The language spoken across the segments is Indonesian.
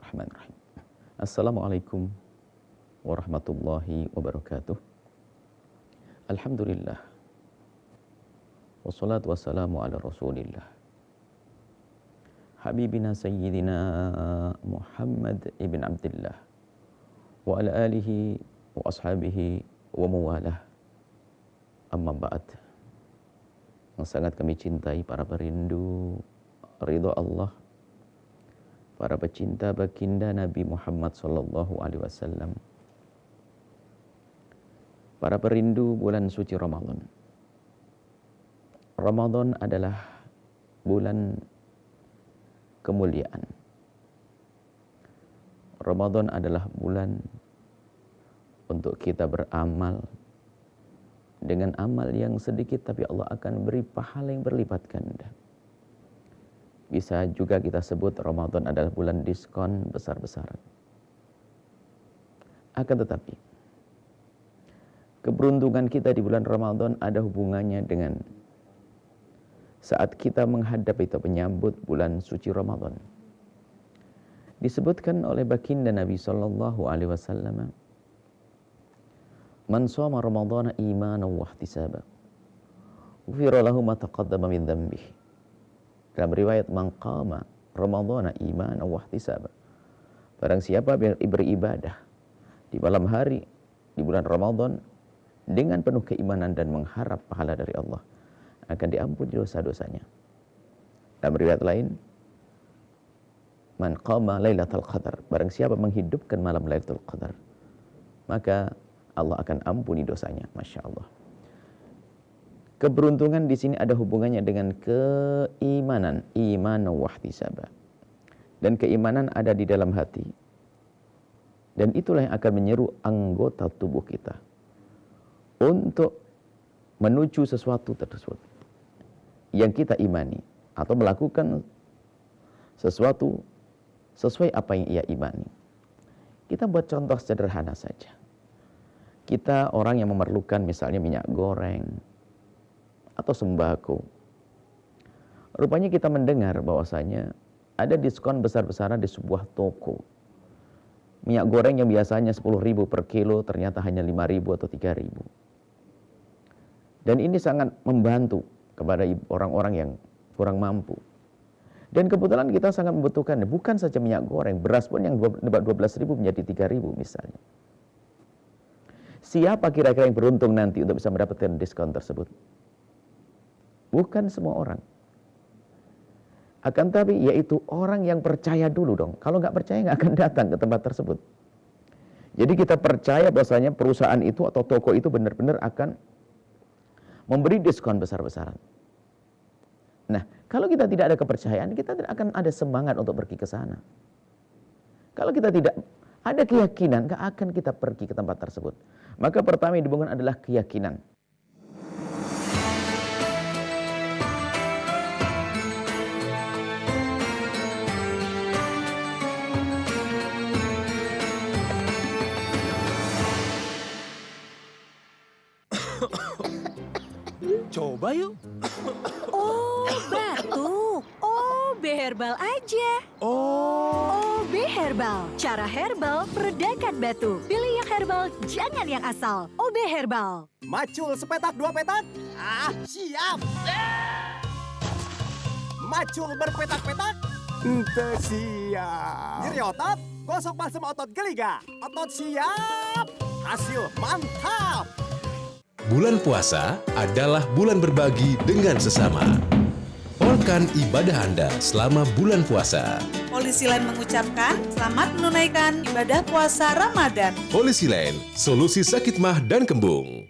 Bismillahirrahmanirrahim. Assalamualaikum warahmatullahi wabarakatuh. Alhamdulillah. Wassalatu wassalamu ala rasulillah. Habibina Sayyidina Muhammad ibn Abdullah. Wa ala alihi wa ashabihi wa mawalah. Amma ba'd. Yang sangat kami cintai para perindu ridha Allah, para pecinta baginda Nabi Muhammad sallallahu alaihi wasallam, para perindu bulan suci Ramadan. Ramadan adalah bulan kemuliaan. Ramadan adalah bulan untuk kita beramal dengan amal yang sedikit, tapi Allah akan beri pahala yang berlipat ganda. Bisa juga kita sebut Ramadan adalah bulan diskon besar-besaran. Akan tetapi, keberuntungan kita di bulan Ramadan ada hubungannya dengan saat kita menghadap atau menyambut bulan suci Ramadan. Disebutkan oleh baginda Nabi sallallahu alaihi wasallam, "Man shoma Ramadhana imanan wa ihtisaban, ghufira lahu ma taqaddama min dhanbihi." Dalam riwayat, "Man qama Ramadhana imanan wa ihtisaban." Barang siapa beribadah di malam hari di bulan Ramadan dengan penuh keimanan dan mengharap pahala dari Allah, akan diampuni dosa-dosanya. Dalam riwayat lain, "Man qama Lailatul Qadar." Barang siapa menghidupkan malam Lailatul Qadar, maka Allah akan ampuni dosanya. Masya Allah. Keberuntungan di sini ada hubungannya dengan keimanan, iman wa ihtisaba. Dan keimanan ada di dalam hati. Dan itulah yang akan menyeru anggota tubuh kita untuk menuju sesuatu tersebut yang kita imani, atau melakukan sesuatu sesuai apa yang ia imani. Kita buat contoh sederhana saja. Kita orang yang memerlukan misalnya minyak goreng atau sembako. Rupanya kita mendengar bahwasanya ada diskon besar-besaran di sebuah toko. Minyak goreng yang biasanya 10.000 per kilo ternyata hanya 5.000 atau 3.000. Dan ini sangat membantu kepada orang-orang yang kurang mampu. Dan kebetulan kita sangat membutuhkan, bukan saja minyak goreng, beras pun yang 12.000 menjadi 3.000 misalnya. Siapa kira-kira yang beruntung nanti untuk bisa mendapatkan diskon tersebut? Bukan semua orang. Akan tapi yaitu orang yang percaya dulu dong. Kalau nggak percaya nggak akan datang ke tempat tersebut. Jadi kita percaya bahwasanya perusahaan itu atau toko itu benar-benar akan memberi diskon besar-besaran. Nah, kalau kita tidak ada kepercayaan, kita tidak akan ada semangat untuk pergi ke sana. Kalau kita tidak ada keyakinan, nggak akan kita pergi ke tempat tersebut. Maka pertama yang dibangun adalah keyakinan. Coba yuk. Oh, batuk. OB Herbal aja. Oh. OB Herbal. Cara herbal meredakan batuk. Pilih yang herbal, jangan yang asal. OB Herbal. Macul sepetak 2 petak. Siap. Macul berpetak-petak. Ente siap. Nyeri otot, gosok balsem otot geliga. Otot siap. Hasil mantap. Bulan puasa adalah bulan berbagi dengan sesama. Polkan ibadah Anda selama bulan puasa. Polisi lain mengucapkan selamat menunaikan ibadah puasa Ramadan. Polisi lain, solusi sakit mah dan kembung.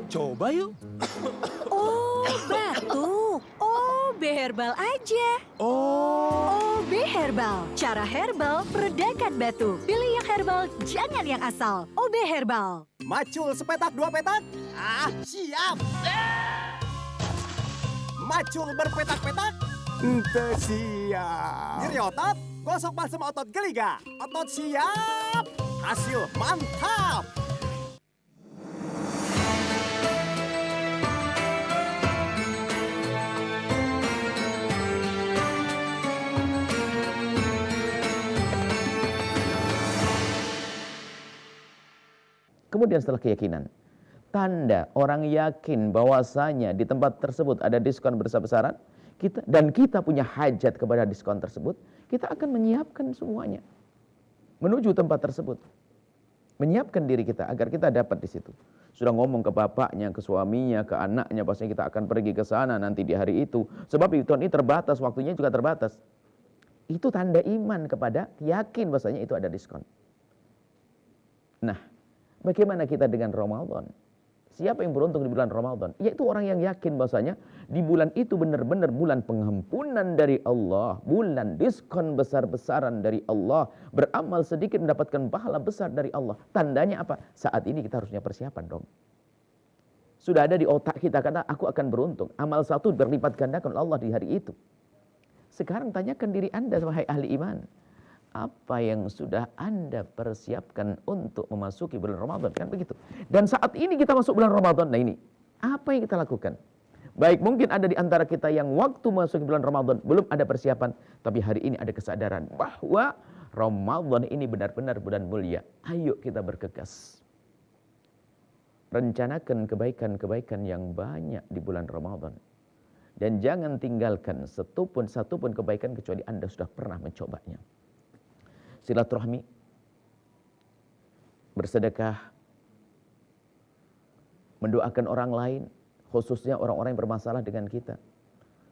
Coba yuk. Oh, batuk. OB Herbal aja. Oh. OB Herbal. Cara herbal meredakan batuk. Pilih yang herbal, jangan yang asal. OB Herbal. Macul sepetak 2 petak. Siap. Macul berpetak-petak. Ente siap. Nyeri otot, gosok balsem otot geliga. Otot siap. Hasil mantap. Kemudian setelah keyakinan, tanda orang yakin bahwasanya di tempat tersebut ada diskon besar-besaran, kita punya hajat kepada diskon tersebut, kita akan menyiapkan semuanya menuju tempat tersebut. Menyiapkan diri kita agar kita dapat di situ. Sudah ngomong ke bapaknya, ke suaminya, ke anaknya, bahwasanya kita akan pergi ke sana nanti di hari itu. Sebab itu ini terbatas, waktunya juga terbatas. Itu tanda iman kepada yakin bahwasanya itu ada diskon. Nah, bagaimana kita dengan Ramadan? Siapa yang beruntung di bulan Ramadan? Yaitu orang yang yakin bahwasanya di bulan itu benar-benar bulan pengampunan dari Allah, bulan diskon besar-besaran dari Allah, beramal sedikit mendapatkan pahala besar dari Allah. Tandanya apa? Saat ini kita harusnya persiapan dong. Sudah ada di otak kita kata aku akan beruntung. Amal satu berlipat gandakan Allah di hari itu. Sekarang tanyakan diri Anda wahai ahli iman. Apa yang sudah Anda persiapkan untuk memasuki bulan Ramadan? Kan begitu. Dan saat ini kita masuk bulan Ramadan. Nah ini, apa yang kita lakukan? Baik, mungkin ada di antara kita yang waktu masuk bulan Ramadan belum ada persiapan. Tapi hari ini ada kesadaran bahwa Ramadan ini benar-benar bulan mulia. Ayo kita bergegas. Rencanakan kebaikan-kebaikan yang banyak di bulan Ramadan. Dan jangan tinggalkan satu pun kebaikan kecuali Anda sudah pernah mencobanya. Silaturahmi, bersedekah, mendoakan orang lain, khususnya orang-orang yang bermasalah dengan kita.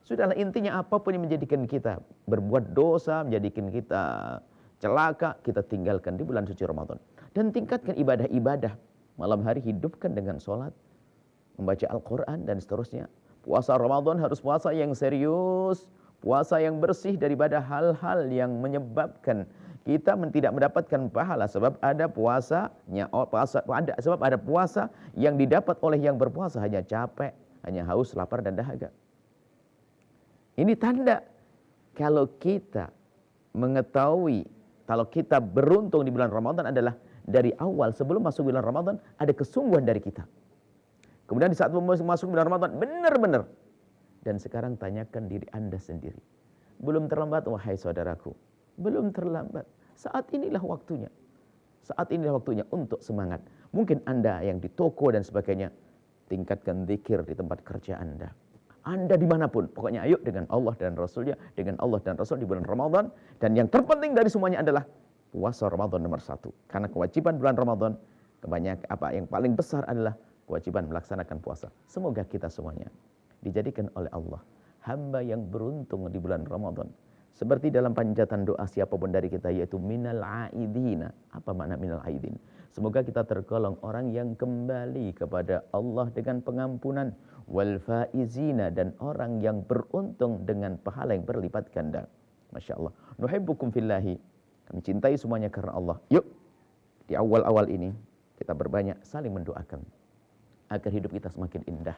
Sudahlah, intinya apapun yang menjadikan kita berbuat dosa, menjadikan kita celaka, kita tinggalkan di bulan suci Ramadan. Dan tingkatkan ibadah-ibadah. Malam hari hidupkan dengan sholat, membaca Al-Quran dan seterusnya. Puasa Ramadan harus puasa yang serius, puasa yang bersih daripada hal-hal yang menyebabkan kita tidak mendapatkan pahala, sebab ada puasa yang didapat oleh yang berpuasa hanya capek, hanya haus, lapar dan dahaga. Ini tanda kalau kita mengetahui, kalau kita beruntung di bulan Ramadan adalah dari awal sebelum masuk bulan Ramadan ada kesungguhan dari kita. Kemudian di saat masuk bulan Ramadan benar-benar. Dan sekarang tanyakan diri Anda sendiri. Belum terlambat wahai saudaraku. Belum terlambat. Saat inilah waktunya. Saat inilah waktunya untuk semangat. Mungkin Anda yang di toko dan sebagainya, tingkatkan zikir di tempat kerja Anda. Anda dimanapun, pokoknya ayo dengan Allah dan Rasulnya, dengan Allah dan Rasul di bulan Ramadan. Dan yang terpenting dari semuanya adalah puasa Ramadan nomor 1. Karena kewajiban bulan Ramadan, yang paling besar adalah kewajiban melaksanakan puasa. Semoga kita semuanya dijadikan oleh Allah hamba yang beruntung di bulan Ramadan. Seperti dalam panjatan doa siapapun dari kita, yaitu minal aidina. Apa makna minal aidin? Semoga kita tergolong orang yang kembali kepada Allah dengan pengampunan. Wal faizina, dan orang yang beruntung dengan pahala yang berlipat ganda. Masya Allah. Nuhibbukum fillahi. Kami cintai semuanya karena Allah. Yuk, di awal-awal ini kita berbanyak saling mendoakan agar hidup kita semakin indah.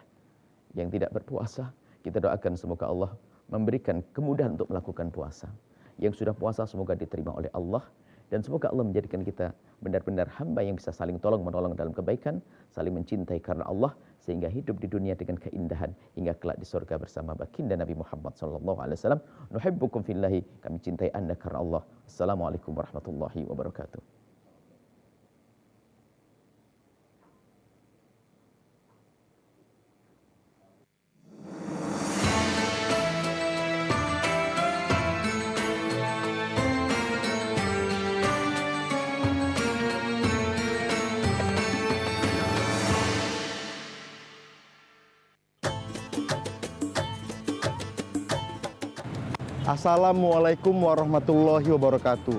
Yang tidak berpuasa, kita doakan semoga Allah memberikan kemudahan untuk melakukan puasa. Yang sudah puasa semoga diterima oleh Allah. Dan semoga Allah menjadikan kita benar-benar hamba yang bisa saling tolong-menolong dalam kebaikan. Saling mencintai karena Allah. Sehingga hidup di dunia dengan keindahan. Hingga kelak di surga bersama baginda Nabi Muhammad SAW. Nuhibbukum fillahi. Kami cintai anda karena Allah. Assalamualaikum warahmatullahi wabarakatuh. Assalamualaikum warahmatullahi wabarakatuh.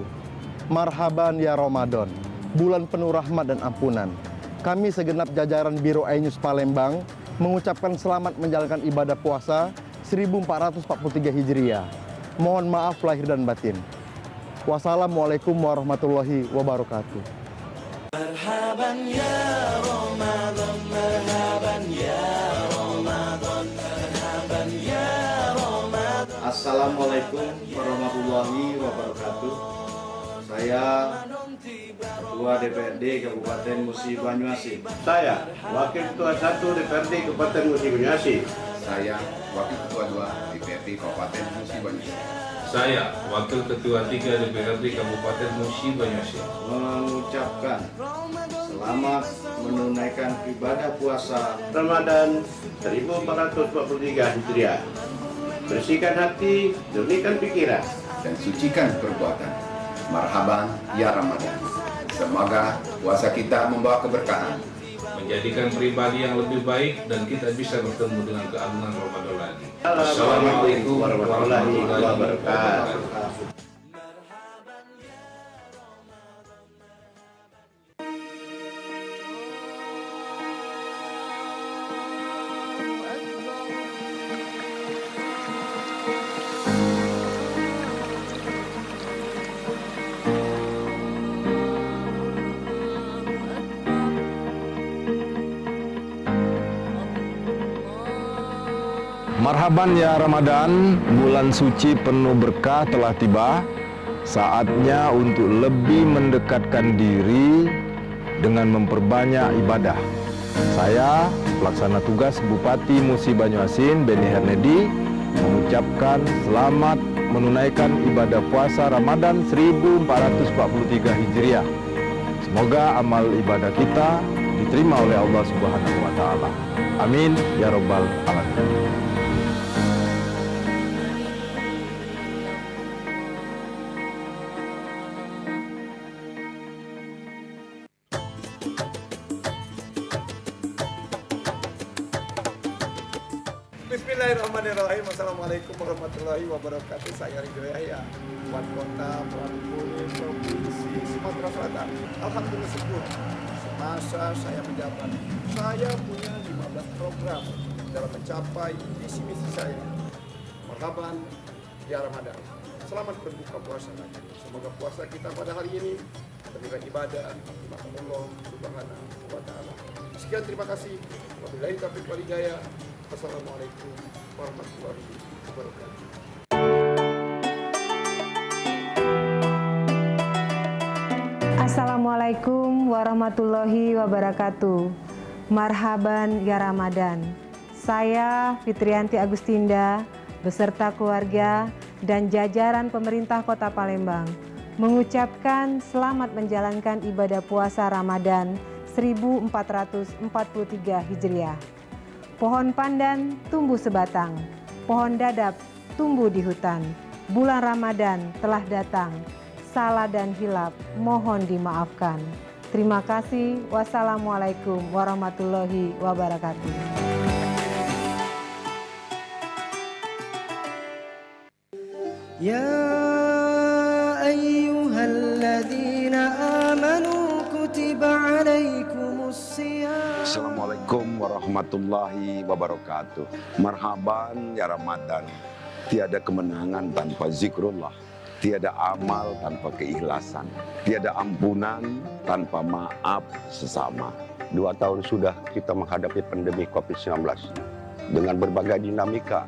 Marhaban ya Ramadan, bulan penuh rahmat dan ampunan. Kami segenap jajaran Biro Ainews Palembang mengucapkan selamat menjalankan ibadah puasa 1443 Hijriah. Mohon maaf lahir dan batin. Wassalamualaikum warahmatullahi wabarakatuh. Marhaban ya Ramadan, marhaban ya Ramadan, marhaban ya Ramadan. Assalamualaikum warahmatullahi wabarakatuh. Saya Ketua DPRD Kabupaten Musi Banyuasin. Saya Wakil Ketua 1 DPRD Kabupaten Musi Banyuasin. Saya Wakil Ketua 2 DPRD Kabupaten Musi Banyuasin. Saya, Wakil Ketua 3 DPRD Kabupaten Musi Banyuasin, mengucapkan selamat menunaikan ibadah puasa Ramadan 1443 Hijriah. Bersihkan hati, jernihkan pikiran, dan sucikan perbuatan. Marhaban ya Ramadan. Semoga puasa kita membawa keberkahan, menjadikan pribadi yang lebih baik, dan kita bisa bertemu dengan keagungan Ramadan lagi. Assalamualaikum warahmatullahi wabarakatuh. Marhaban ya Ramadan, bulan suci penuh berkah telah tiba. Saatnya untuk lebih mendekatkan diri dengan memperbanyak ibadah. Saya, pelaksana tugas Bupati Musi Banyuasin, Beni Hernedi, mengucapkan selamat menunaikan ibadah puasa Ramadan 1443 Hijriah. Semoga amal ibadah kita diterima oleh Allah Subhanahu wa Ta'ala. Amin ya Rabbal Alamin. Bismillahirrahmanirrahim. Assalamualaikum warahmatullahi wabarakatuh. Saya Ridho Yahya, Wali Kota Pramuka, Provinsi Sumatera Selatan. Alhamdulillah syukur. Semasa saya menjabat, saya punya 15 program dalam mencapai visi-misi saya. Marhaban ya Ramadan. Selamat berbuka puasa. Semoga puasa kita pada hari ini beribadah ibadah kepada Allah Subhanahu wa Ta'ala. Sekian, terima kasih. Wabillahi taufiq wal hidayah. Assalamualaikum warahmatullahi wabarakatuh. Assalamualaikum warahmatullahi wabarakatuh. Marhaban ya Ramadan. Saya Fitrianti Agustinda beserta keluarga dan jajaran pemerintah Kota Palembang mengucapkan selamat menjalankan ibadah puasa Ramadan 1443 Hijriah. Pohon pandan tumbuh sebatang, pohon dadap tumbuh di hutan. Bulan Ramadan telah datang, salah dan hilap mohon dimaafkan. Terima kasih. Wassalamualaikum warahmatullahi wabarakatuh. Ya ayyuhalladzina amanu kutiba alaikumus siyam. Assalamualaikum warahmatullahi wabarakatuh. Marhaban ya Ramadan. Tiada kemenangan tanpa zikrullah. Tiada amal tanpa keikhlasan. Tiada ampunan tanpa maaf sesama. 2 tahun sudah kita menghadapi pandemi COVID-19 dengan berbagai dinamika.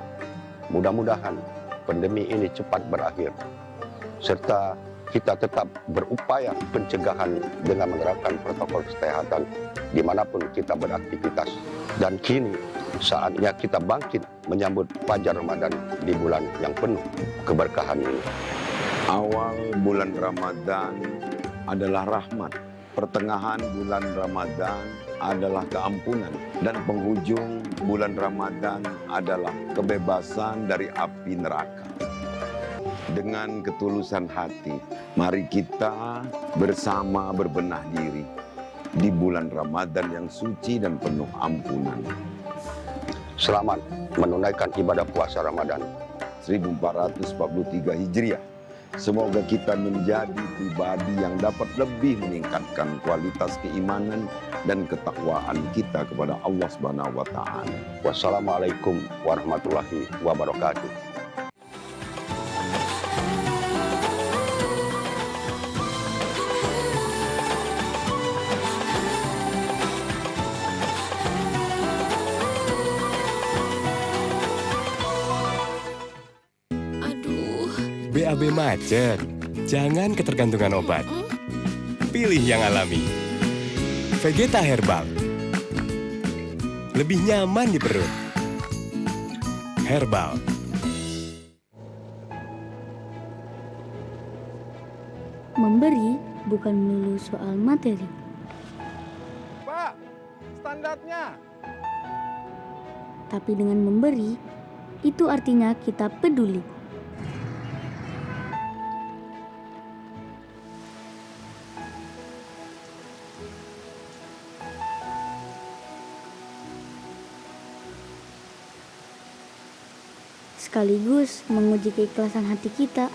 Mudah-mudahan pandemi ini cepat berakhir. Serta kita tetap berupaya pencegahan dengan menerapkan protokol kesehatan dimanapun kita beraktivitas. Dan kini saatnya kita bangkit menyambut Fajar Ramadan di bulan yang penuh keberkahan ini. Awal bulan Ramadan adalah rahmat. Pertengahan bulan Ramadan adalah keampunan. Dan penghujung bulan Ramadan adalah kebebasan dari api neraka. Dengan ketulusan hati, mari kita bersama berbenah diri di bulan Ramadan yang suci dan penuh ampunan. Selamat menunaikan ibadah puasa Ramadan 1443 Hijriah. Semoga kita menjadi pribadi yang dapat lebih meningkatkan kualitas keimanan dan ketakwaan kita kepada Allah Subhanahu wa Ta'ala. Wassalamualaikum warahmatullahi wabarakatuh. BAB macet, jangan ketergantungan obat. Pilih yang alami. Vegeta Herbal. Lebih nyaman di perut. Herbal. memberi bukan melulu soal materi. Pak, standarnya. Tapi dengan memberi, itu artinya kita peduli. Sekaligus menguji keikhlasan hati kita.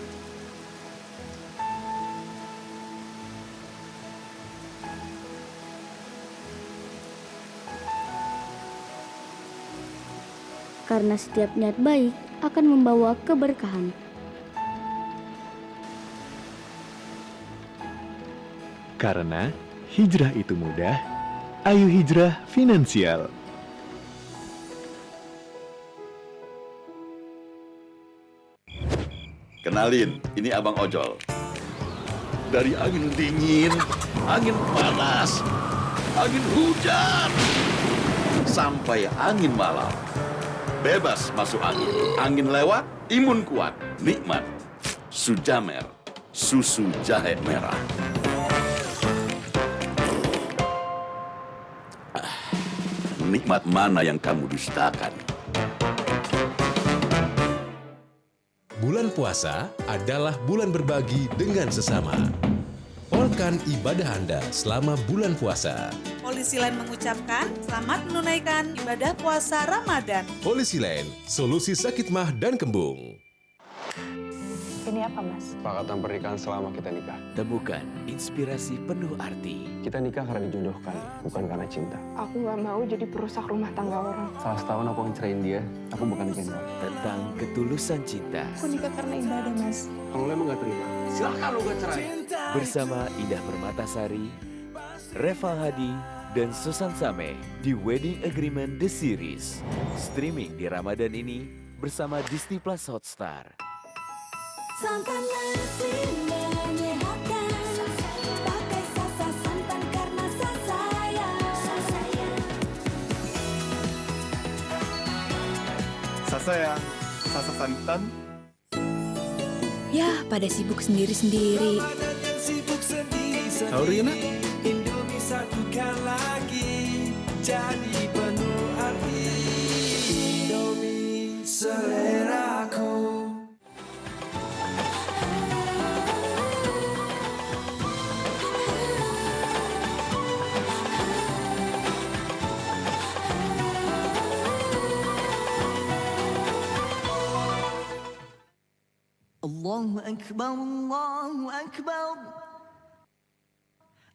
Karena setiap niat baik akan membawa keberkahan. Karena hijrah itu mudah, ayo hijrah finansial. Kenalin, ini Abang Ojol. Dari angin dingin, angin panas, angin hujan, sampai angin malam. Bebas masuk angin. Angin lewat, imun kuat. Nikmat. Sujamer, susu jahe merah. Nikmat mana yang kamu dustakan? Bulan puasa adalah bulan berbagi dengan sesama. Polkan ibadah Anda selama bulan puasa. Polisi Lain mengucapkan selamat menunaikan ibadah puasa Ramadan. Polisi Lain, solusi sakit mah dan kembung. Ini apa, Mas? Kesepakatan pernikahan selama kita nikah. Temukan inspirasi penuh arti. Kita nikah karena dijodohkan, bukan karena cinta. Aku nggak mau jadi perusak rumah tangga orang. Salah setahun aku ngecerain dia, aku bukan kendor. Tentang ketulusan cinta. Aku nikah karena ibadah, Mas. Kalau lo emang gak terima, silakan lo gak cerai. Bersama Indah Permatasari, Reva Hadi, dan Susan Sameh di Wedding Agreement The Series. Streaming di Ramadan ini bersama Disney Plus Hotstar. Santan nasi menyehatkan, pakai Sasa santan karena Sasayang. Sasayang, Sasa santan. Ya, pada sibuk sendiri-sendiri. Sahur ya, Nak? Indomie satukan lagi, jadi penuh arti. Indomie seleraku. Allahu Akbar, Allahu Akbar.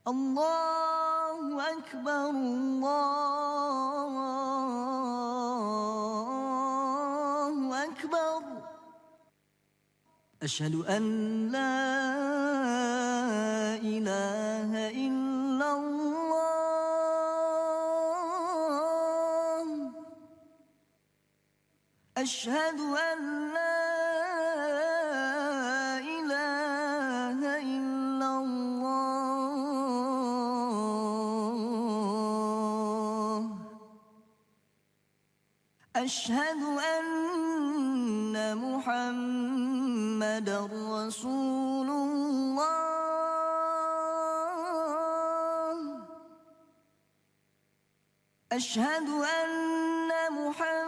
Allahu Akbar, Allahu Akbar. Asyhadu an la ilaha illallah. Asyhadu an la أشهد أن محمد رسول الله أشهد أن محمد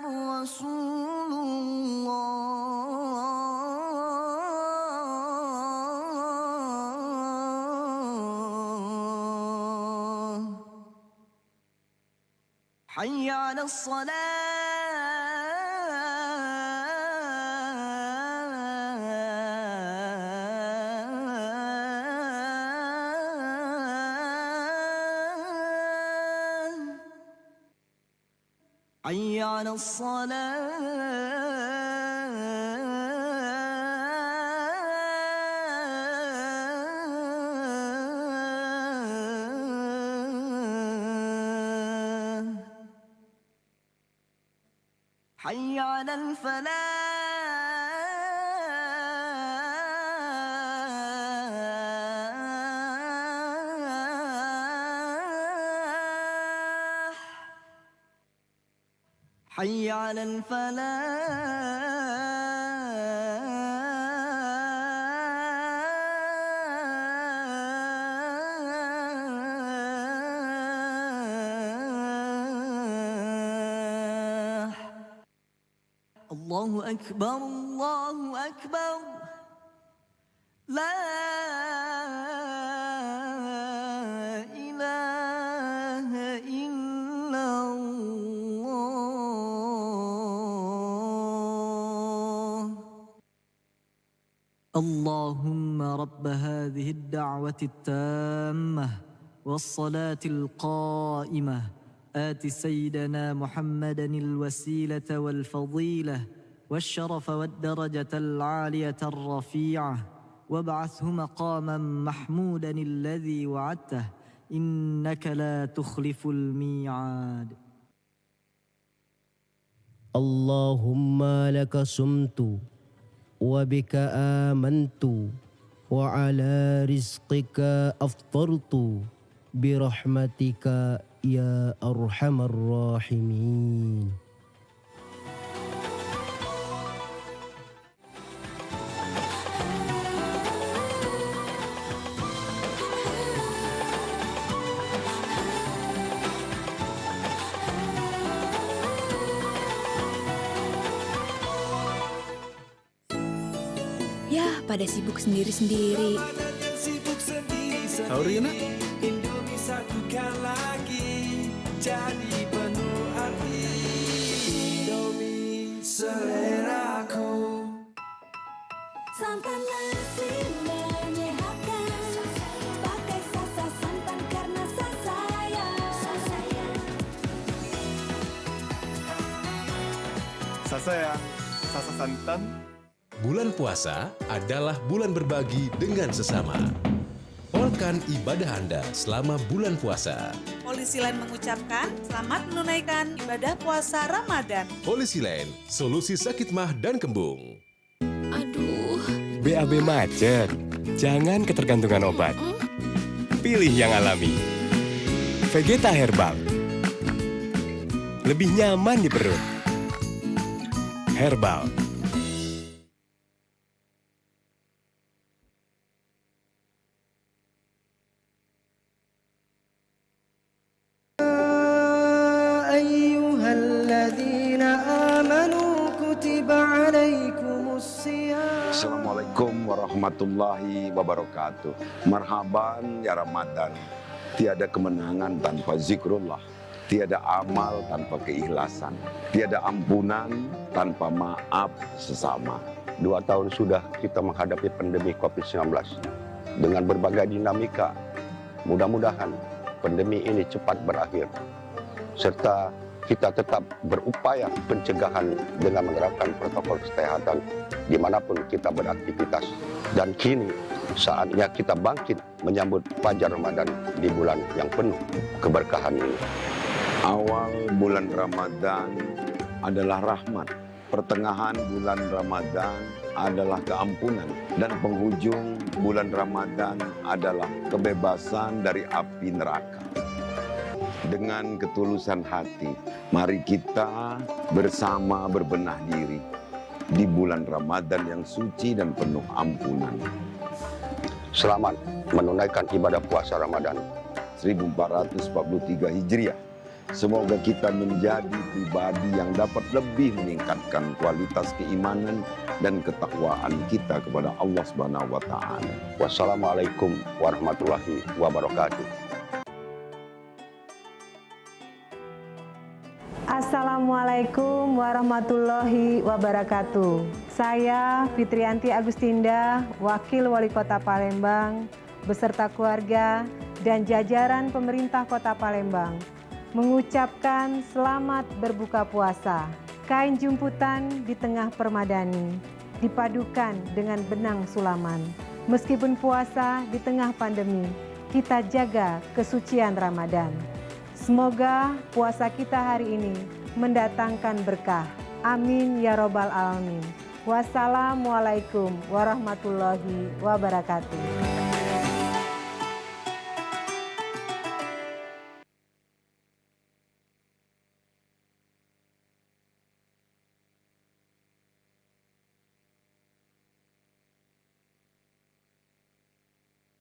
رسول الله حي على الصلاة حي على الصلاة حي على الفلاح حي على الفلاح Allahu Akbar, Allahu Akbar. La ilaha illallah. Allahumma rabb hadhihi ad-da'wati at-tammah was-salati al-qa'imah. آت سيدنا محمدا الوسيلة والفضيلة والشرف والدرجة العالية الرفيعة وابعثه مقاما محمودا الذي وعدته إنك لا تخلف الميعاد. اللهم لك صمت وبك آمنت وعلى رزقك أفطرت برحمتك يا أرحم الراحمين. Ya, pada sibuk sendiri-sendiri. Saurina? Indomie satukan lagi jadi penuh arti. Indomie seleraku. Santan nasi menyehatkan. Pakai Sasa santan karena Sasaya. Sasaya, Sasa santan. Bulan puasa adalah bulan berbagi dengan sesama. Polkan ibadah Anda selama bulan puasa. Polisi lain mengucapkan selamat menunaikan ibadah puasa Ramadan. Polisi lain, solusi sakit mah dan kembung. Aduh. BAB macet. Jangan ketergantungan obat. Pilih yang alami. Vegeta Herbal. Lebih nyaman di perut. Herbal. Assalamualaikum warahmatullahi wabarakatuh. Marhaban ya Ramadan. Tiada kemenangan tanpa zikrullah. Tiada amal tanpa keikhlasan. Tiada ampunan tanpa maaf sesama. 2 tahun sudah kita menghadapi pandemi COVID-19 dengan berbagai dinamika. Mudah-mudahan pandemi ini cepat berakhir, serta kita tetap berupaya pencegahan dengan menerapkan protokol kesehatan dimanapun kita beraktivitas. Dan kini saatnya kita bangkit menyambut Fajar Ramadan di bulan yang penuh keberkahan ini. Awal bulan Ramadan adalah rahmat. Pertengahan bulan Ramadan adalah keampunan. Dan penghujung bulan Ramadan adalah kebebasan dari api neraka. Dengan ketulusan hati, mari kita bersama berbenah diri di bulan Ramadan yang suci dan penuh ampunan. Selamat menunaikan ibadah puasa Ramadan 1443 Hijriah. Semoga kita menjadi pribadi yang dapat lebih meningkatkan kualitas keimanan dan ketakwaan kita kepada Allah Subhanahu wa taala. Wassalamualaikum warahmatullahi wabarakatuh. Assalamualaikum warahmatullahi wabarakatuh. Saya Fitrianti Agustinda, Wakil Wali Kota Palembang, beserta keluarga dan jajaran pemerintah Kota Palembang, mengucapkan selamat berbuka puasa. Kain jumputan di tengah permadani, dipadukan dengan benang sulaman. Meskipun puasa di tengah pandemi, kita jaga kesucian Ramadan. Semoga puasa kita hari ini mendatangkan berkah. Amin ya robbal alamin. Wassalamualaikum warahmatullahi wabarakatuh.